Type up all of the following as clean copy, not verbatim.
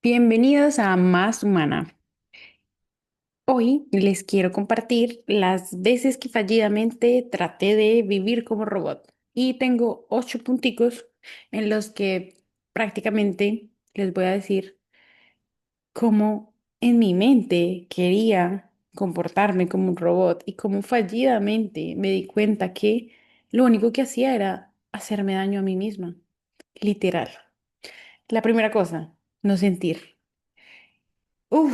Bienvenidos a Más Humana. Hoy les quiero compartir las veces que fallidamente traté de vivir como robot. Y tengo 8 punticos en los que prácticamente les voy a decir cómo en mi mente quería comportarme como un robot y cómo fallidamente me di cuenta que lo único que hacía era hacerme daño a mí misma. Literal. La primera cosa, no sentir. Hubo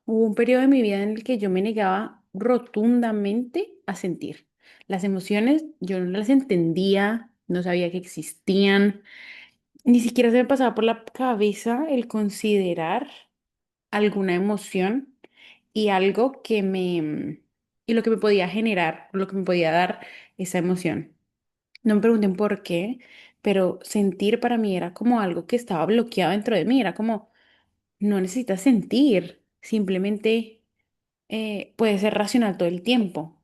un periodo de mi vida en el que yo me negaba rotundamente a sentir. Las emociones yo no las entendía, no sabía que existían, ni siquiera se me pasaba por la cabeza el considerar alguna emoción y algo que y lo que me podía generar, lo que me podía dar esa emoción. No me pregunten por qué, pero sentir para mí era como algo que estaba bloqueado dentro de mí, era como no necesitas sentir, simplemente puede ser racional todo el tiempo.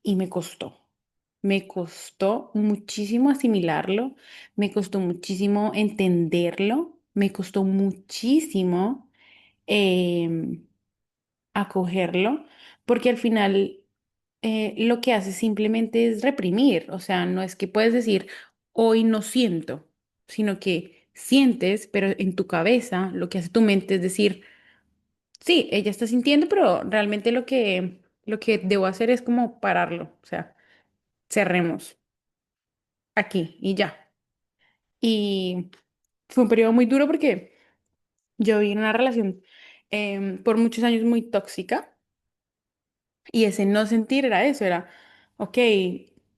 Y me costó muchísimo asimilarlo, me costó muchísimo entenderlo, me costó muchísimo em, acogerlo, porque al final lo que hace simplemente es reprimir, o sea, no es que puedes decir, hoy no siento, sino que sientes, pero en tu cabeza lo que hace tu mente es decir, sí, ella está sintiendo, pero realmente lo que debo hacer es como pararlo. O sea, cerremos aquí y ya. Y fue un periodo muy duro porque yo viví en una relación por muchos años muy tóxica y ese no sentir era eso, era, ok,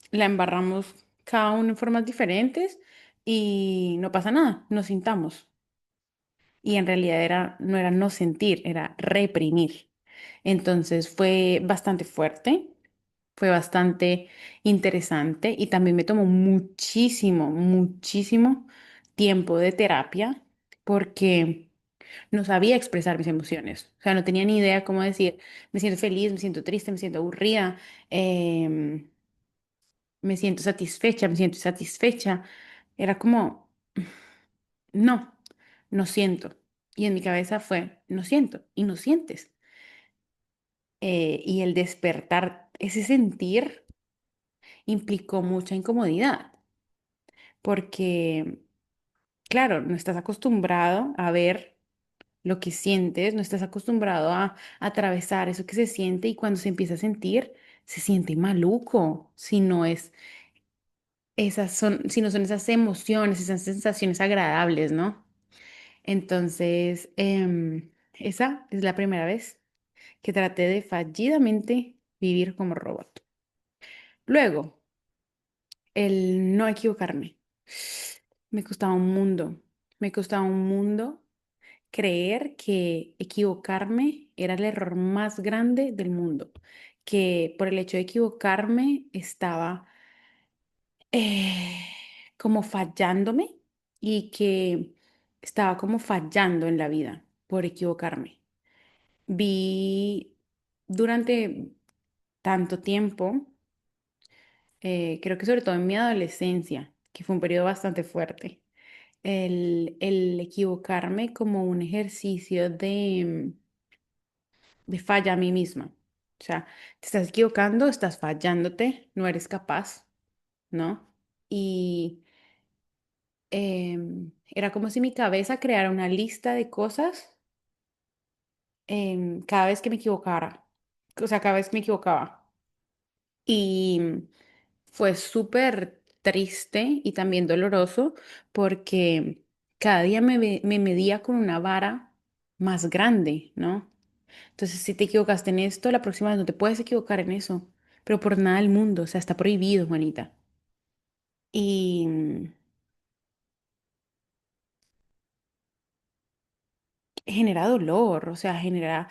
la embarramos cada uno en formas diferentes y no pasa nada, no sintamos. Y en realidad no era no sentir, era reprimir. Entonces fue bastante fuerte. Fue bastante interesante y también me tomó muchísimo, muchísimo tiempo de terapia porque no sabía expresar mis emociones. O sea, no tenía ni idea cómo decir, me siento feliz, me siento triste, me siento aburrida, me siento satisfecha, me siento insatisfecha. Era como, no, no siento. Y en mi cabeza fue, no siento y no sientes. Y el despertar, ese sentir implicó mucha incomodidad porque, claro, no estás acostumbrado a ver lo que sientes, no estás acostumbrado a atravesar eso que se siente y cuando se empieza a sentir, se siente maluco, si no son esas emociones, esas sensaciones agradables, ¿no? Entonces, esa es la primera vez que traté de fallidamente vivir como robot. Luego, el no equivocarme. Me costaba un mundo, me costaba un mundo creer que equivocarme era el error más grande del mundo, que por el hecho de equivocarme estaba eh, como fallándome y que estaba como fallando en la vida por equivocarme. Vi durante tanto tiempo, creo que sobre todo en mi adolescencia, que fue un periodo bastante fuerte, el equivocarme como un ejercicio de falla a mí misma. O sea, te estás equivocando, estás fallándote, no eres capaz, ¿no? Y era como si mi cabeza creara una lista de cosas cada vez que me equivocara, o sea, cada vez que me equivocaba. Y fue súper triste y también doloroso porque cada día me medía con una vara más grande, ¿no? Entonces, si te equivocaste en esto, la próxima vez no te puedes equivocar en eso, pero por nada del mundo, o sea, está prohibido, Juanita. Y genera dolor, o sea, genera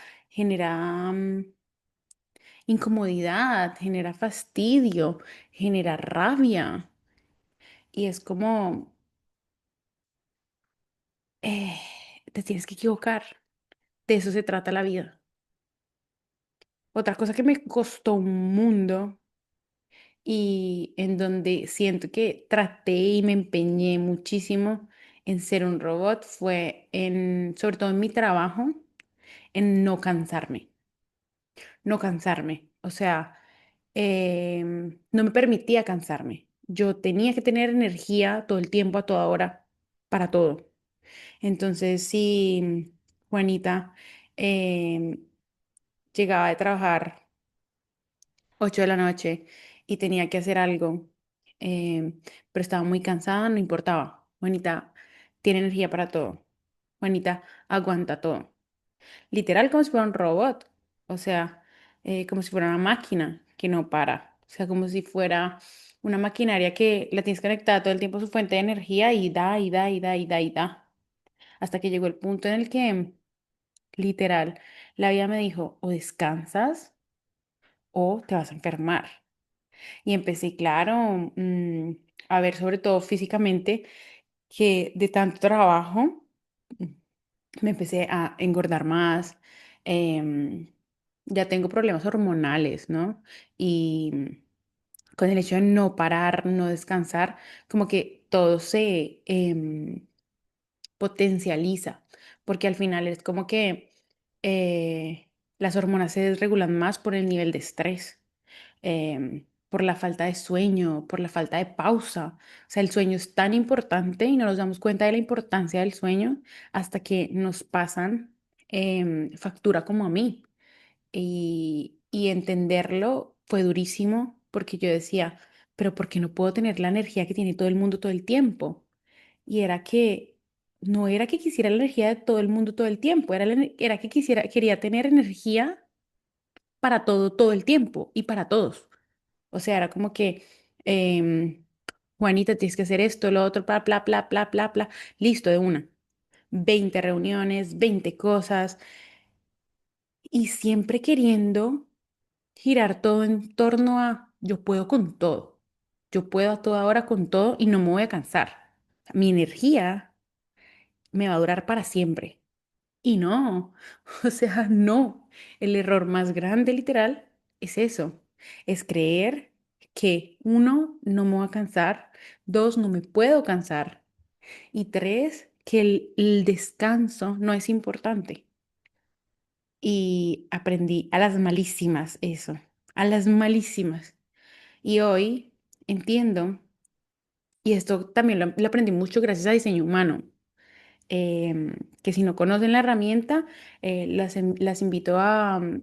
incomodidad, genera fastidio, genera rabia. Y es como, eh, te tienes que equivocar. De eso se trata la vida. Otra cosa que me costó un mundo y en donde siento que traté y me empeñé muchísimo en ser un robot fue sobre todo en mi trabajo, en no cansarme, no cansarme. O sea, no me permitía cansarme. Yo tenía que tener energía todo el tiempo, a toda hora, para todo. Entonces, sí, Juanita, em, llegaba de trabajar 8 de la noche y tenía que hacer algo, pero estaba muy cansada, no importaba. Juanita tiene energía para todo. Juanita aguanta todo. Literal como si fuera un robot, o sea, como si fuera una máquina que no para, o sea, como si fuera una maquinaria que la tienes conectada todo el tiempo a su fuente de energía y da y da y da y da y da, hasta que llegó el punto en el que, literal, la vida me dijo, o descansas o te vas a enfermar. Y empecé, claro, a ver, sobre todo físicamente, que de tanto trabajo mm, me empecé a engordar más. em, ya tengo problemas hormonales, ¿no? Y con el hecho de no parar, no descansar, como que todo se potencializa, porque al final es como que las hormonas se desregulan más por el nivel de estrés, por la falta de sueño, por la falta de pausa. O sea, el sueño es tan importante y no nos damos cuenta de la importancia del sueño hasta que nos pasan factura como a mí. Y entenderlo fue durísimo porque yo decía, pero ¿por qué no puedo tener la energía que tiene todo el mundo todo el tiempo? Y era que no era que quisiera la energía de todo el mundo todo el tiempo, era que quería tener energía para todo, todo el tiempo y para todos. O sea, era como que, Juanita, tienes que hacer esto, lo otro, bla, bla, bla, bla, bla, bla, listo de una. 20 reuniones, 20 cosas y siempre queriendo girar todo en torno a yo puedo con todo. Yo puedo a toda hora con todo y no me voy a cansar. Mi energía me va a durar para siempre. Y no, o sea, no. El error más grande, literal, es eso. Es creer que uno, no me voy a cansar, dos, no me puedo cansar y tres, que el descanso no es importante. Y aprendí a las malísimas eso, a las malísimas. Y hoy entiendo, y esto también lo aprendí mucho gracias a diseño humano, que si no conocen la herramienta, las invito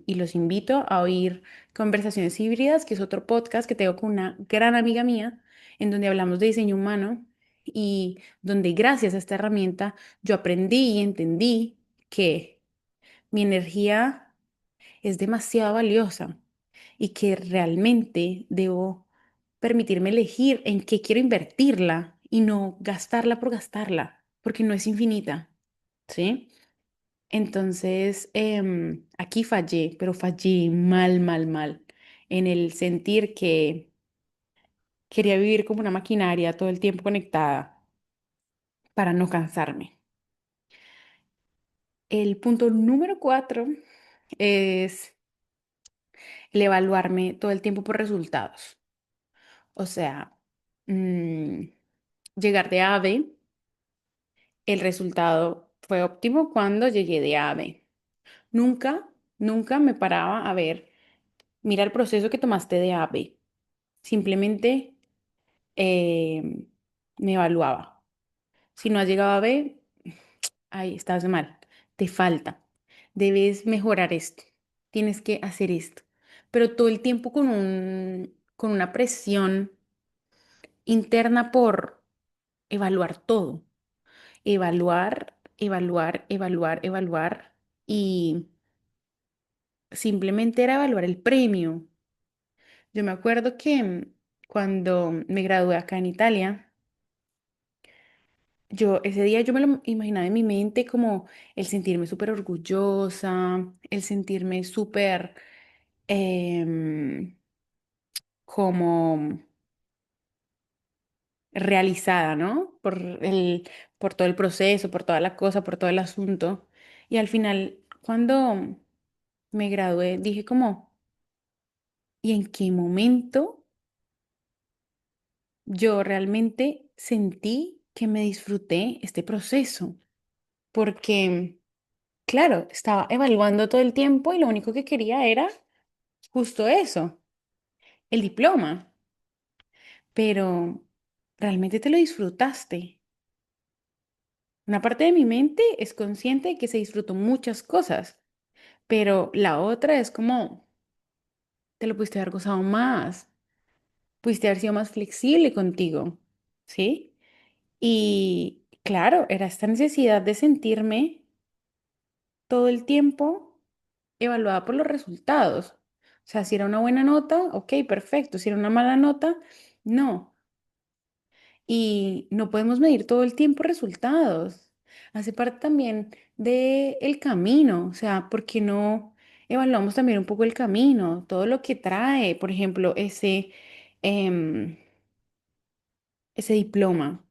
y los invito a oír Conversaciones Híbridas, que es otro podcast que tengo con una gran amiga mía, en donde hablamos de diseño humano y donde gracias a esta herramienta yo aprendí y entendí que mi energía es demasiado valiosa y que realmente debo permitirme elegir en qué quiero invertirla y no gastarla por gastarla, porque no es infinita, ¿sí? Entonces, aquí fallé, pero fallé mal, mal, mal, en el sentir que quería vivir como una maquinaria todo el tiempo conectada para no cansarme. El punto número 4 es el evaluarme todo el tiempo por resultados. O sea, mm, llegar de A a B, el resultado fue óptimo cuando llegué de A a B. Nunca, nunca me paraba a ver, mira el proceso que tomaste de A a B. Simplemente eh, me evaluaba. Si no has llegado a B, ahí estás mal, te falta, debes mejorar esto, tienes que hacer esto. Pero todo el tiempo con una presión interna por evaluar todo. Evaluar, evaluar, evaluar, evaluar y simplemente era evaluar el premio. Yo me acuerdo que cuando me gradué acá en Italia, ese día yo me lo imaginaba en mi mente como el sentirme súper orgullosa, el sentirme súper em, como realizada, ¿no? Por todo el proceso, por toda la cosa, por todo el asunto. Y al final, cuando me gradué, dije como, ¿y en qué momento yo realmente sentí que me disfruté este proceso, porque, claro, estaba evaluando todo el tiempo y lo único que quería era justo eso, el diploma, pero realmente te lo disfrutaste. Una parte de mi mente es consciente de que se disfrutó muchas cosas, pero la otra es como, te lo pudiste haber gozado más, pudiste haber sido más flexible contigo, ¿sí? Y claro, era esta necesidad de sentirme todo el tiempo evaluada por los resultados. O sea, si era una buena nota, ok, perfecto. Si era una mala nota, no. Y no podemos medir todo el tiempo resultados. Hace parte también del camino. O sea, ¿por qué no evaluamos también un poco el camino? Todo lo que trae, por ejemplo, em, ese diploma,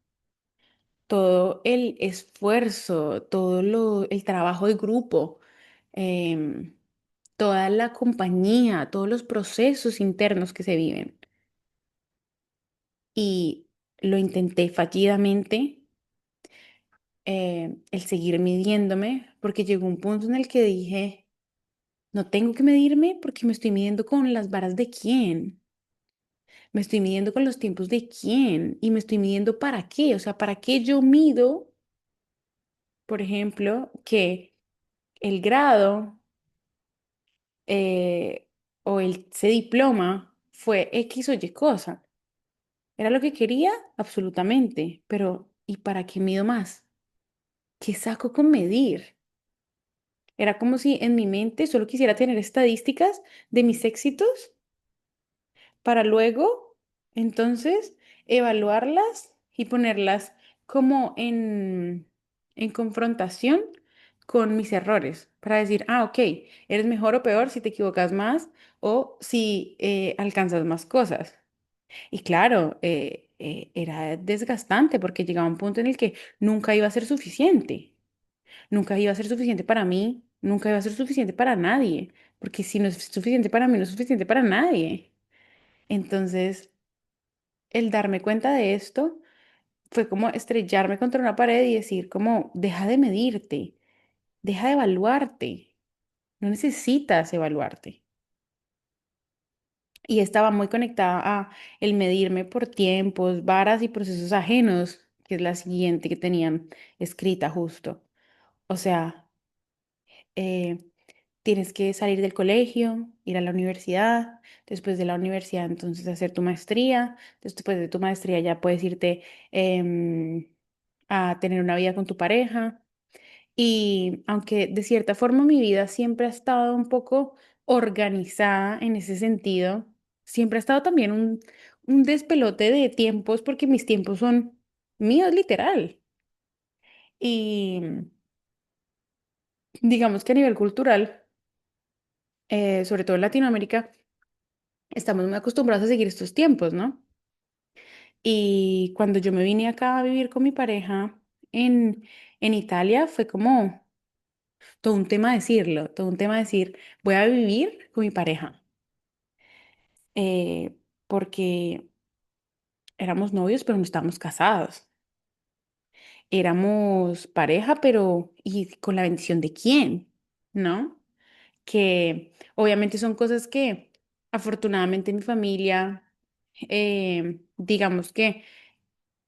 todo el esfuerzo, el trabajo de grupo, em, toda la compañía, todos los procesos internos que se viven. Y lo intenté fallidamente, el seguir midiéndome, porque llegó un punto en el que dije, no tengo que medirme porque me estoy midiendo con las varas de quién, me estoy midiendo con los tiempos de quién y me estoy midiendo para qué, o sea, para qué yo mido, por ejemplo, que el grado o ese diploma fue X o Y cosa. Era lo que quería, absolutamente, pero ¿y para qué mido más? ¿Qué saco con medir? Era como si en mi mente solo quisiera tener estadísticas de mis éxitos para luego, entonces, evaluarlas y ponerlas como en confrontación con mis errores, para decir, ah, ok, eres mejor o peor si te equivocas más o si alcanzas más cosas. Y claro, era desgastante porque llegaba un punto en el que nunca iba a ser suficiente. Nunca iba a ser suficiente para mí, nunca iba a ser suficiente para nadie, porque si no es suficiente para mí, no es suficiente para nadie. Entonces, el darme cuenta de esto fue como estrellarme contra una pared y decir como, deja de medirte, deja de evaluarte, no necesitas evaluarte. Y estaba muy conectada a el medirme por tiempos, varas y procesos ajenos, que es la siguiente que tenían escrita justo. O sea, eh, tienes que salir del colegio, ir a la universidad, después de la universidad entonces hacer tu maestría, después de tu maestría ya puedes irte em, a tener una vida con tu pareja. Y aunque de cierta forma mi vida siempre ha estado un poco organizada en ese sentido, siempre ha estado también un despelote de tiempos porque mis tiempos son míos literal. Y digamos que a nivel cultural, sobre todo en Latinoamérica, estamos muy acostumbrados a seguir estos tiempos, ¿no? Y cuando yo me vine acá a vivir con mi pareja en Italia, fue como todo un tema decirlo, todo un tema decir, voy a vivir con mi pareja, eh, porque éramos novios, pero no estábamos casados. Éramos pareja, pero ¿y con la bendición de quién? ¿No? Que obviamente son cosas que afortunadamente mi familia, digamos que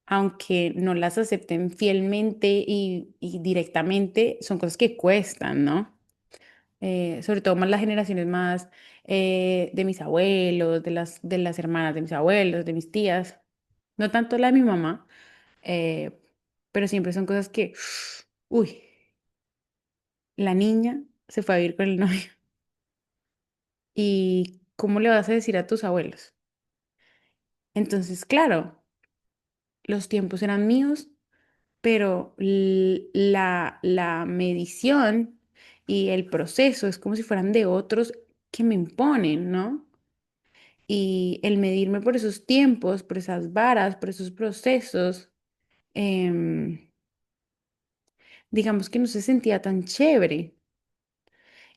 aunque no las acepten fielmente y directamente, son cosas que cuestan, ¿no? Sobre todo más las generaciones más de mis abuelos, de las hermanas de mis abuelos, de mis tías, no tanto la de mi mamá, eh, pero siempre son cosas que, uy, la niña se fue a vivir con el novio. ¿Y cómo le vas a decir a tus abuelos? Entonces, claro, los tiempos eran míos, pero la medición y el proceso es como si fueran de otros que me imponen, ¿no? Y el medirme por esos tiempos, por esas varas, por esos procesos, em, digamos que no se sentía tan chévere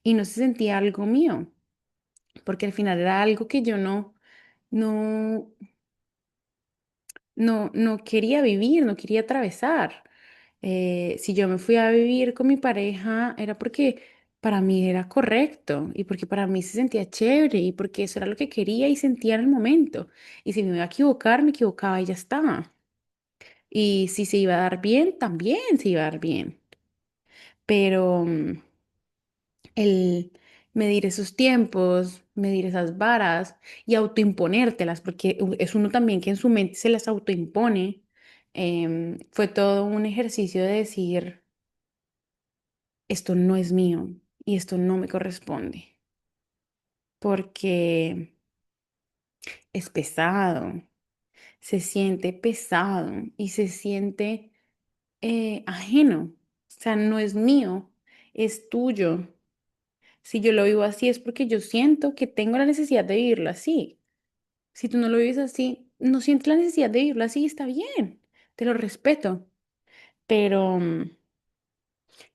y no se sentía algo mío, porque al final era algo que yo no, no quería vivir, no quería atravesar. Si yo me fui a vivir con mi pareja, era porque para mí era correcto y porque para mí se sentía chévere y porque eso era lo que quería y sentía en el momento. Y si me iba a equivocar, me equivocaba y ya estaba. Y si se iba a dar bien, también se iba a dar bien. Pero el medir esos tiempos, medir esas varas y autoimponértelas, porque es uno también que en su mente se las autoimpone, fue todo un ejercicio de decir, esto no es mío y esto no me corresponde, porque es pesado, se siente pesado y se siente ajeno, o sea, no es mío, es tuyo. Si yo lo vivo así es porque yo siento que tengo la necesidad de vivirlo así. Si tú no lo vives así, no sientes la necesidad de vivirlo así, está bien, te lo respeto, pero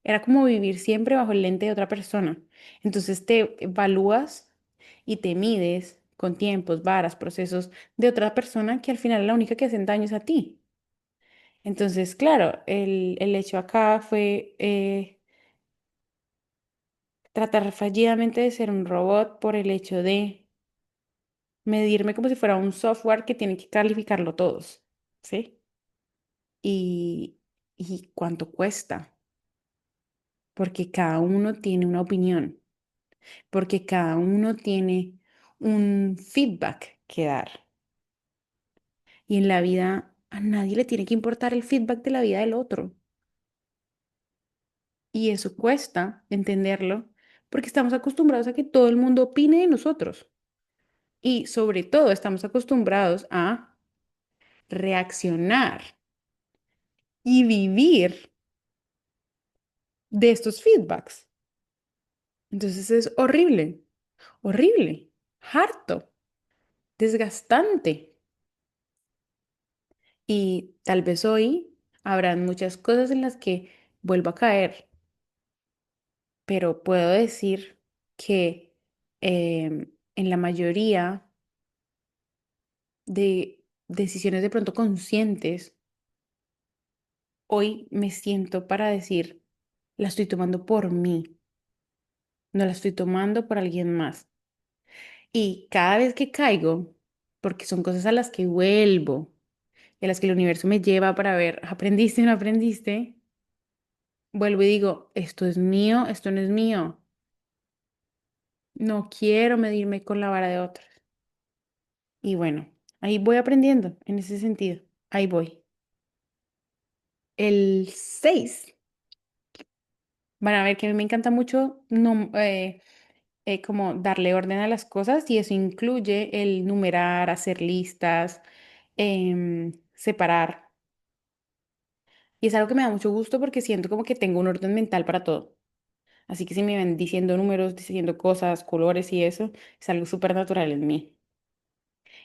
era como vivir siempre bajo el lente de otra persona. Entonces te evalúas y te mides con tiempos, varas, procesos de otra persona que al final la única que hacen daño es a ti. Entonces, claro, el hecho acá fue tratar fallidamente de ser un robot por el hecho de medirme como si fuera un software que tiene que calificarlo todos, ¿sí? Y, y cuánto cuesta, porque cada uno tiene una opinión, porque cada uno tiene un feedback que dar. Y en la vida a nadie le tiene que importar el feedback de la vida del otro. Y eso cuesta entenderlo, porque estamos acostumbrados a que todo el mundo opine de nosotros. Y sobre todo estamos acostumbrados a reaccionar y vivir de estos feedbacks. Entonces es horrible, horrible, harto, desgastante. Y tal vez hoy habrán muchas cosas en las que vuelvo a caer, pero puedo decir que en la mayoría de decisiones de pronto conscientes, hoy me siento para decir, la estoy tomando por mí, no la estoy tomando por alguien más. Y cada vez que caigo, porque son cosas a las que vuelvo, y a las que el universo me lleva para ver, ¿aprendiste o no aprendiste? Vuelvo y digo, esto es mío, esto no es mío. No quiero medirme con la vara de otros. Y bueno, ahí voy aprendiendo en ese sentido. Ahí voy. El 6. Van a ver que a mí me encanta mucho no, como darle orden a las cosas y eso incluye el numerar, hacer listas, separar. Y es algo que me da mucho gusto porque siento como que tengo un orden mental para todo. Así que si me ven diciendo números, diciendo cosas, colores y eso, es algo súper natural en mí.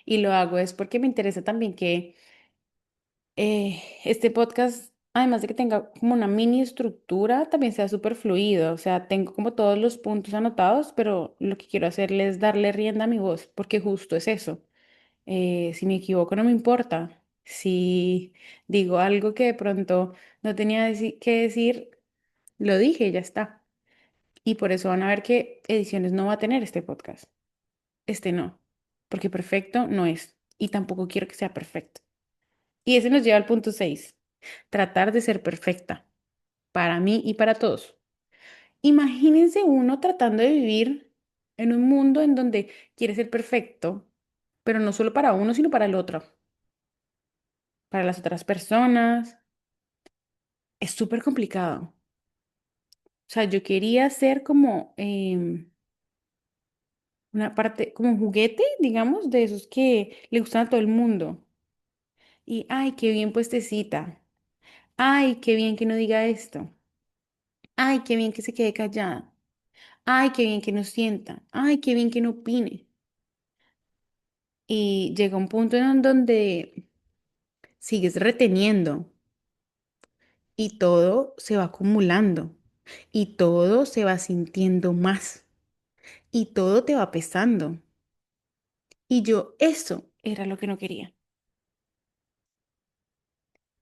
Y lo hago es porque me interesa también que este podcast, además de que tenga como una mini estructura, también sea súper fluido. O sea, tengo como todos los puntos anotados, pero lo que quiero hacerle es darle rienda a mi voz, porque justo es eso. Si me equivoco, no me importa. Si digo algo que de pronto no tenía que decir, lo dije y ya está. Y por eso van a ver que ediciones no va a tener este podcast. Este no, porque perfecto no es. Y tampoco quiero que sea perfecto. Y ese nos lleva al punto 6. Tratar de ser perfecta, para mí y para todos. Imagínense uno tratando de vivir en un mundo en donde quiere ser perfecto, pero no solo para uno, sino para el otro, para las otras personas. Es súper complicado. O sea, yo quería ser como una parte, como un juguete, digamos, de esos que le gustan a todo el mundo. Y, ay, qué bien puestecita. Ay, qué bien que no diga esto. Ay, qué bien que se quede callada. Ay, qué bien que no sienta. Ay, qué bien que no opine. Y llega un punto en donde sigues reteniendo y todo se va acumulando y todo se va sintiendo más y todo te va pesando. Y yo eso era lo que no quería.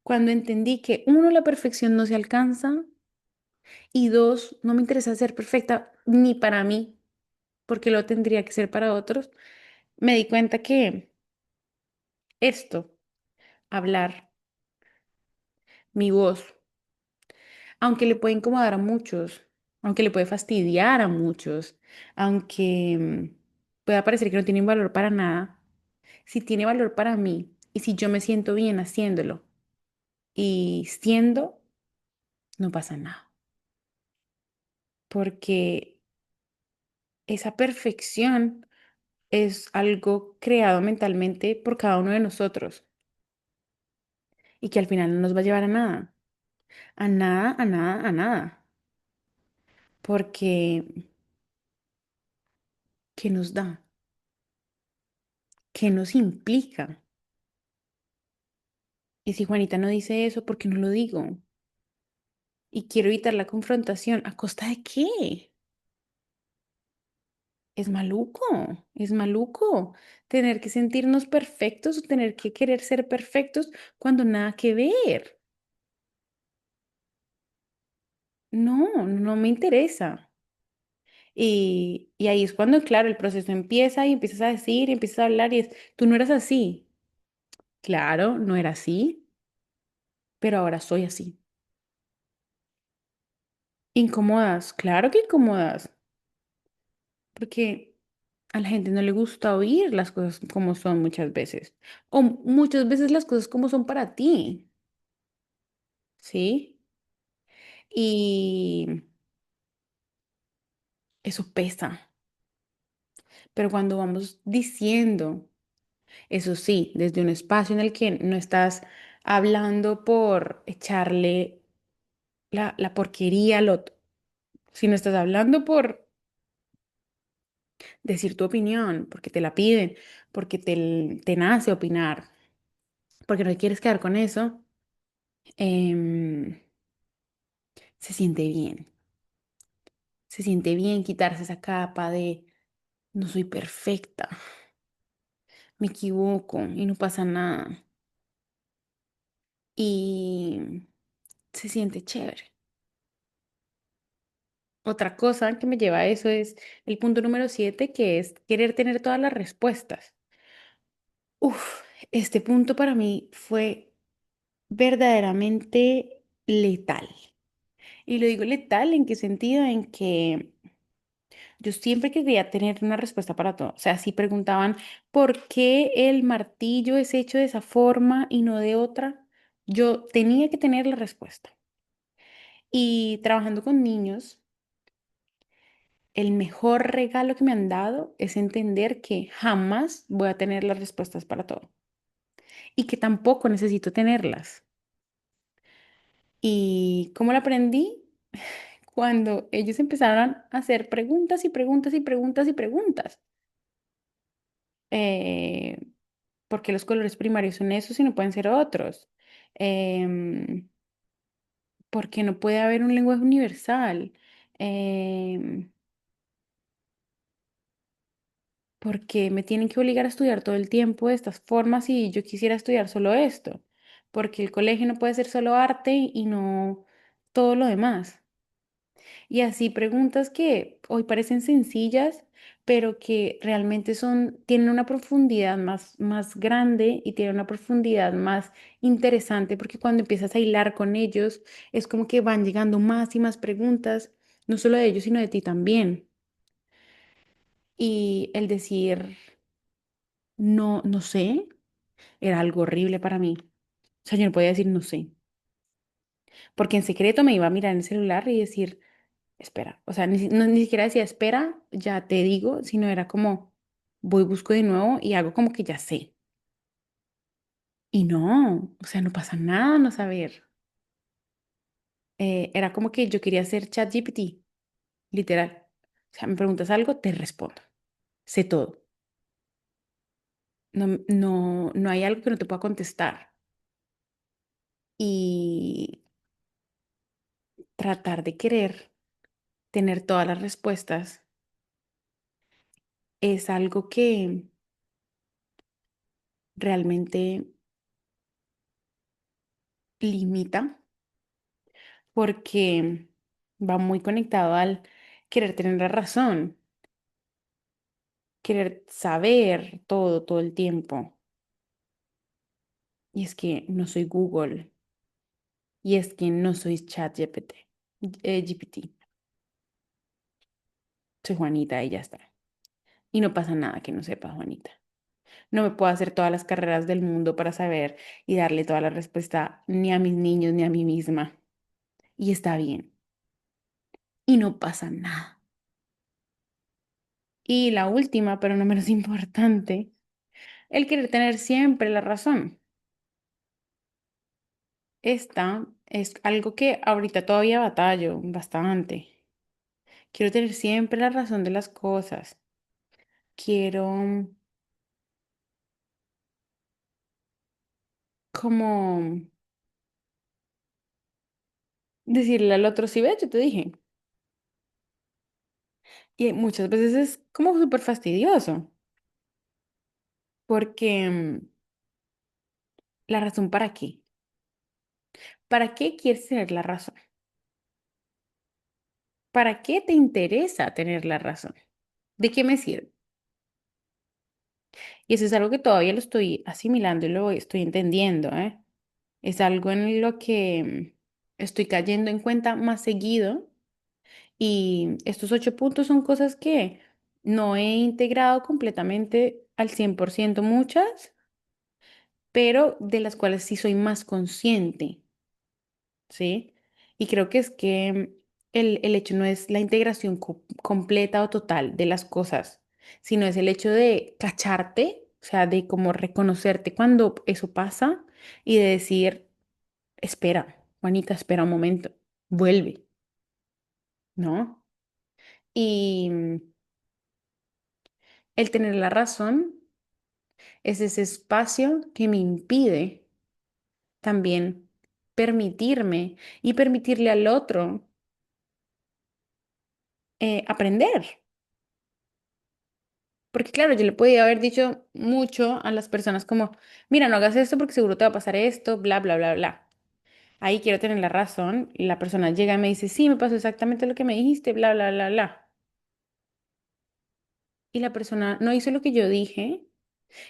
Cuando entendí que uno, la perfección no se alcanza y dos, no me interesa ser perfecta ni para mí, porque lo tendría que ser para otros, me di cuenta que esto, hablar, mi voz, aunque le puede incomodar a muchos, aunque le puede fastidiar a muchos, aunque pueda parecer que no tiene valor para nada, si tiene valor para mí y si yo me siento bien haciéndolo y siendo, no pasa nada, porque esa perfección es algo creado mentalmente por cada uno de nosotros y que al final no nos va a llevar a nada, a nada, a nada, a nada, porque ¿qué nos da? ¿Qué nos implica? Y si Juanita no dice eso, ¿por qué no lo digo? Y quiero evitar la confrontación. ¿A costa de qué? Es maluco tener que sentirnos perfectos o tener que querer ser perfectos cuando nada que ver. No, no me interesa. Y ahí es cuando, claro, el proceso empieza y empiezas a decir y empiezas a hablar y es, tú no eras así. Claro, no era así, pero ahora soy así. Incomodas, claro que incomodas, porque a la gente no le gusta oír las cosas como son muchas veces, o muchas veces las cosas como son para ti, ¿sí? Y eso pesa, pero cuando vamos diciendo, eso sí, desde un espacio en el que no estás hablando por echarle la porquería al otro, sino estás hablando por decir tu opinión, porque te la piden, porque te nace opinar, porque no quieres quedar con eso, em, se siente bien. Se siente bien quitarse esa capa de no soy perfecta, me equivoco y no pasa nada. Y se siente chévere. Otra cosa que me lleva a eso es el punto número 7, que es querer tener todas las respuestas. Uf, este punto para mí fue verdaderamente letal. Y lo digo letal en qué sentido, en que yo siempre quería tener una respuesta para todo. O sea, si preguntaban por qué el martillo es hecho de esa forma y no de otra, yo tenía que tener la respuesta. Y trabajando con niños, el mejor regalo que me han dado es entender que jamás voy a tener las respuestas para todo y que tampoco necesito tenerlas. ¿Y cómo lo aprendí? Cuando ellos empezaron a hacer preguntas y preguntas y preguntas y preguntas. Eh, ¿Por qué los colores primarios son esos y no pueden ser otros? Em, ¿Por qué no puede haber un lenguaje universal? Em, ¿Por qué me tienen que obligar a estudiar todo el tiempo de estas formas si yo quisiera estudiar solo esto? Porque el colegio no puede ser solo arte y no todo lo demás. Y así preguntas que hoy parecen sencillas, pero que realmente tienen una profundidad más grande y tienen una profundidad más interesante, porque cuando empiezas a hilar con ellos, es como que van llegando más y más preguntas, no solo de ellos, sino de ti también. Y el decir, no, no sé, era algo horrible para mí. O sea, yo no podía decir no sé, porque en secreto me iba a mirar en el celular y decir, espera, o sea, ni siquiera decía espera, ya te digo, sino era como voy, busco de nuevo y hago como que ya sé. Y no, o sea, no pasa nada no saber. Era como que yo quería ser ChatGPT, literal. O sea, me preguntas algo, te respondo. Sé todo. No, no, no hay algo que no te pueda contestar. Y tratar de querer tener todas las respuestas es algo que realmente limita porque va muy conectado al querer tener la razón, querer saber todo, todo el tiempo. Y es que no soy Google, y es que no soy ChatGPT, GPT, soy Juanita y ya está. Y no pasa nada que no sepa Juanita. No me puedo hacer todas las carreras del mundo para saber y darle toda la respuesta ni a mis niños ni a mí misma. Y está bien. Y no pasa nada. Y la última, pero no menos importante, el querer tener siempre la razón. Esta es algo que ahorita todavía batallo bastante. Quiero tener siempre la razón de las cosas. Quiero como decirle al otro, sí, ve, yo te dije. Y muchas veces es como súper fastidioso, porque ¿la razón para qué? ¿Para qué quieres tener la razón? ¿Para qué te interesa tener la razón? ¿De qué me sirve? Y eso es algo que todavía lo estoy asimilando y lo estoy entendiendo, ¿eh? Es algo en lo que estoy cayendo en cuenta más seguido y estos 8 puntos son cosas que no he integrado completamente al 100% muchas, pero de las cuales sí soy más consciente. ¿Sí? Y creo que es que el hecho no es la integración completa o total de las cosas, sino es el hecho de cacharte, o sea, de como reconocerte cuando eso pasa y de decir, espera, Juanita, espera un momento, vuelve, ¿no? Y el tener la razón es ese espacio que me impide también permitirme y permitirle al otro aprender. Porque claro, yo le podía haber dicho mucho a las personas como, mira, no hagas esto porque seguro te va a pasar esto, bla, bla, bla, bla. Ahí quiero tener la razón y la persona llega y me dice, sí, me pasó exactamente lo que me dijiste, bla, bla, bla, bla. Y la persona no hizo lo que yo dije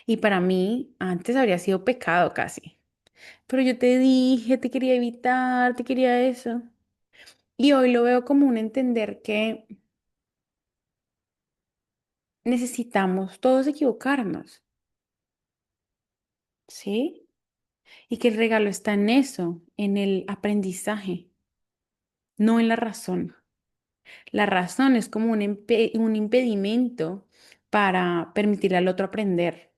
y para mí antes habría sido pecado casi. Pero yo te dije, te quería evitar, te quería eso. Y hoy lo veo como un entender que necesitamos todos equivocarnos, ¿sí? Y que el regalo está en eso, en el aprendizaje, no en la razón. La razón es como un impedimento para permitirle al otro aprender.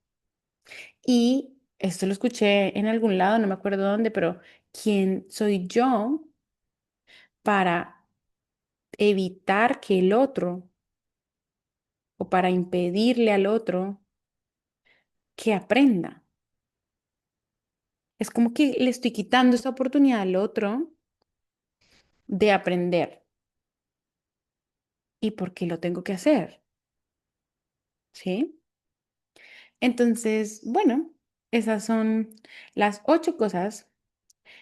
Y esto lo escuché en algún lado, no me acuerdo dónde, pero ¿quién soy yo para evitar que el otro o para impedirle al otro que aprenda? Es como que le estoy quitando esa oportunidad al otro de aprender. ¿Y por qué lo tengo que hacer? ¿Sí? Entonces, bueno, esas son las 8 cosas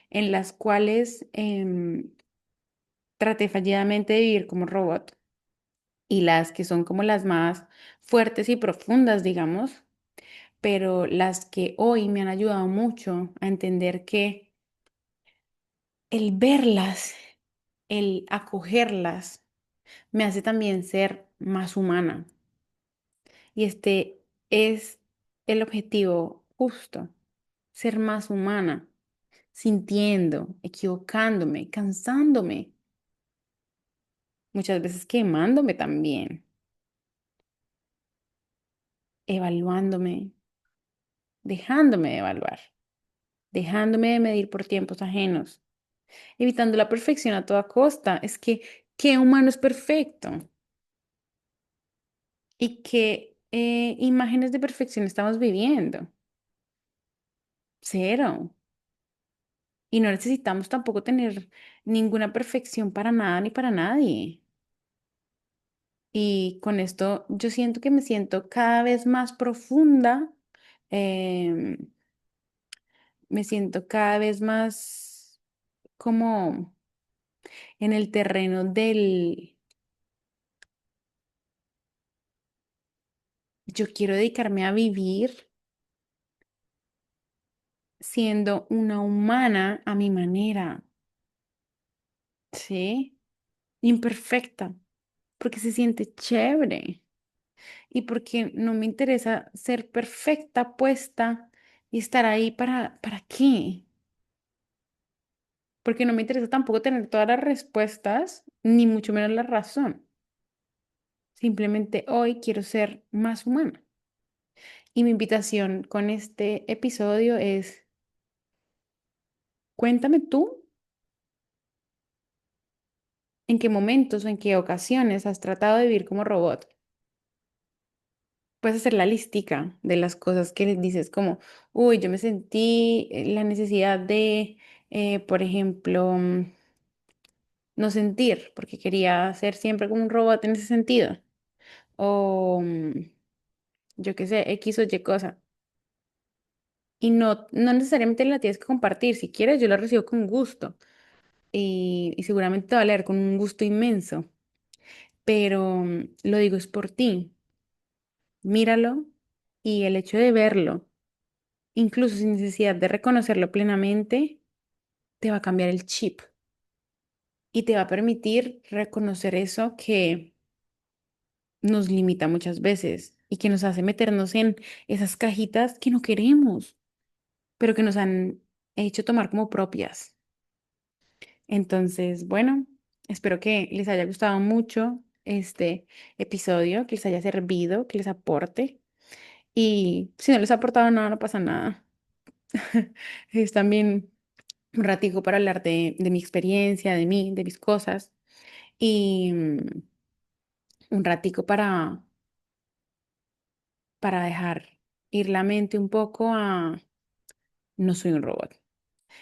en las cuales traté fallidamente de vivir como robot y las que son como las más fuertes y profundas, digamos, pero las que hoy me han ayudado mucho a entender que el verlas, el acogerlas, me hace también ser más humana. Y este es el objetivo justo, ser más humana, sintiendo, equivocándome, cansándome, muchas veces quemándome también, evaluándome, dejándome de evaluar, dejándome de medir por tiempos ajenos, evitando la perfección a toda costa. Es que, ¿qué humano es perfecto? ¿Y qué imágenes de perfección estamos viviendo? Cero. Y no necesitamos tampoco tener ninguna perfección para nada ni para nadie. Y con esto yo siento que me siento cada vez más profunda, em, me siento cada vez más como en el terreno del yo quiero dedicarme a vivir siendo una humana a mi manera, ¿sí? Imperfecta, porque se siente chévere y porque no me interesa ser perfecta, puesta y estar ahí ¿para qué? Porque no me interesa tampoco tener todas las respuestas, ni mucho menos la razón. Simplemente hoy quiero ser más humana. Y mi invitación con este episodio es, cuéntame tú en qué momentos o en qué ocasiones has tratado de vivir como robot. Puedes hacer la listica de las cosas que dices como, uy, yo me sentí la necesidad de, por ejemplo, no sentir, porque quería ser siempre como un robot en ese sentido. O, yo qué sé, X o Y cosa. Y no necesariamente la tienes que compartir. Si quieres, yo la recibo con gusto. Y seguramente te va a leer con un gusto inmenso. Pero lo digo es por ti. Míralo y el hecho de verlo, incluso sin necesidad de reconocerlo plenamente, te va a cambiar el chip y te va a permitir reconocer eso que nos limita muchas veces y que nos hace meternos en esas cajitas que no queremos, pero que nos han hecho tomar como propias. Entonces, bueno, espero que les haya gustado mucho este episodio, que les haya servido, que les aporte. Y si no les ha aportado nada, no pasa nada. Es también un ratico para hablar de mi experiencia, de mí, de mis cosas. Y un ratico para dejar ir la mente un poco a no soy un robot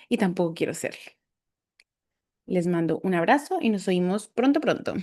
y tampoco quiero serlo. Les mando un abrazo y nos oímos pronto, pronto.